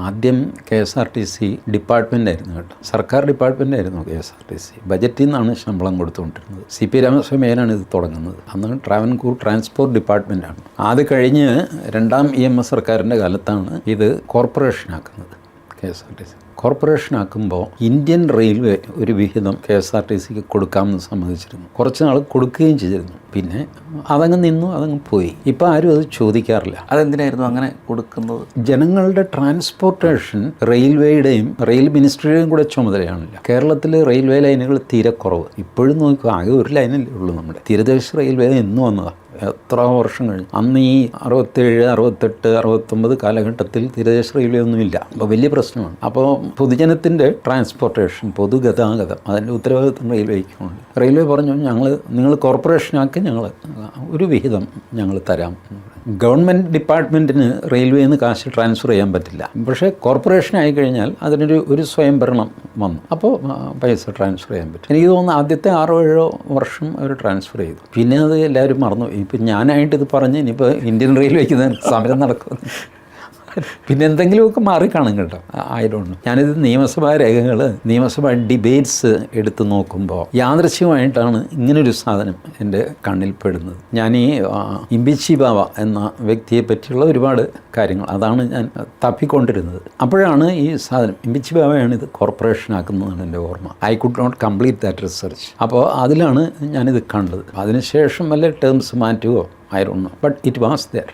ആദ്യം KSRTC department ആയിരുന്നു കേട്ടോ, സർക്കാർ ഡിപ്പാർട്ട്മെൻ്റ് ആയിരുന്നു KSRTC. ബജറ്റിൽ നിന്നാണ് ശമ്പളം കൊടുത്തുകൊണ്ടിരുന്നത്. CP രാമസ്വാമി മേനോനാണ് ഇത് തുടങ്ങുന്നത്. അന്ന് ട്രാവൻകൂർ ട്രാൻസ്പോർട്ട് ഡിപ്പാർട്ട്മെൻറ്റാണ്. അത് കഴിഞ്ഞ് രണ്ടാം EMS സർക്കാരിൻ്റെ കാലത്താണ് ഇത് കോർപ്പറേഷനാക്കുന്നത്. KSRTC കോർപ്പറേഷനാക്കുമ്പോൾ ഇന്ത്യൻ റെയിൽവേ ഒരു വിഹിതം KSRTCക്ക് കൊടുക്കാമെന്ന് സമ്മതിച്ചിരുന്നു. കുറച്ച് നാൾ കൊടുക്കുകയും ചെയ്തിരുന്നു. പിന്നെ അതങ്ങ് നിന്നു, അതങ്ങ് പോയി. ഇപ്പോൾ ആരും അത് ചോദിക്കാറില്ല. അതെന്തിനായിരുന്നു അങ്ങനെ കൊടുക്കുന്നത്? ജനങ്ങളുടെ ട്രാൻസ്പോർട്ടേഷൻ റെയിൽവേയുടെയും റെയിൽ മിനിസ്ട്രിയുടെയും കൂടെ ചുമതലയാണല്ലോ. കേരളത്തിൽ റെയിൽവേ ലൈനുകൾ തീരെ കുറവ്. ഇപ്പോഴും നോക്കുക, ആകെ ഒരു ലൈനല്ലേ ഉള്ളൂ. നമ്മുടെ തീരദേശ റെയിൽവേ എന്ന് വന്നതാണ്, എത്ര വർഷം കഴിഞ്ഞു. അന്ന് ഈ 67, 68, 69 കാലഘട്ടത്തിൽ തീരദേശ റെയിൽവേ ഒന്നുമില്ല. അപ്പോൾ വലിയ പ്രശ്നമാണ്. അപ്പോൾ പൊതുജനത്തിൻ്റെ ട്രാൻസ്പോർട്ടേഷൻ, പൊതുഗതാഗതം, അതിൻ്റെ ഉത്തരവാദിത്വം റെയിൽവേക്കുണ്ട്. റെയിൽവേ പറഞ്ഞു, നിങ്ങൾ കോർപ്പറേഷനാക്കി ഞങ്ങൾ ഒരു വിഹിതം ഞങ്ങൾ തരാം. ഗവൺമെൻറ് ഡിപ്പാർട്ട്മെൻറ്റിന് റെയിൽവേയിൽ നിന്ന് കാശ് ട്രാൻസ്ഫർ ചെയ്യാൻ പറ്റില്ല. പക്ഷേ കോർപ്പറേഷൻ ആയിക്കഴിഞ്ഞാൽ അതിനൊരു സ്വയംഭരണം വന്നു. അപ്പോൾ പൈസ ട്രാൻസ്ഫർ ചെയ്യാൻ പറ്റും. എനിക്ക് തോന്നുന്നു ആദ്യത്തെ 6-7 വർഷം അവർ ട്രാൻസ്ഫർ ചെയ്തു. പിന്നെ അത് എല്ലാവരും മറന്നു. ഇപ്പം ഞാനായിട്ട് ഇത് പറഞ്ഞ് ഇനിയിപ്പോൾ ഇന്ത്യൻ റെയിൽവേക്ക് സമരം നടക്കും. പിന്നെ എന്തെങ്കിലുമൊക്കെ മാറിക്കാണും കേട്ടോ, ആയതുകൊണ്ട്. ഞാനിത് നിയമസഭാ രേഖകൾ, നിയമസഭാ ഡിബേറ്റ്സ് എടുത്ത് നോക്കുമ്പോൾ യാദൃശ്യമായിട്ടാണ് ഇങ്ങനൊരു സാധനം എൻ്റെ കണ്ണിൽ പെടുന്നത്. ഞാൻ ഈ ഇമ്പിച്ചി ബാവ എന്ന വ്യക്തിയെ പറ്റിയുള്ള ഒരുപാട് കാര്യങ്ങൾ അതാണ് ഞാൻ തപ്പിക്കൊണ്ടിരുന്നത്. അപ്പോഴാണ് ഈ സാധനം ഇമ്പിച്ചി ബാവയാണ് ഇത് കോർപ്പറേഷനാക്കുന്നതാണ് എൻ്റെ ഓർമ്മ. I could not complete that research. അപ്പോൾ അതിലാണ് ഞാനിത് കണ്ടത്. അതിനുശേഷം വല്ല ടേംസ് മാറ്റുകയോ I don't know, but it was there.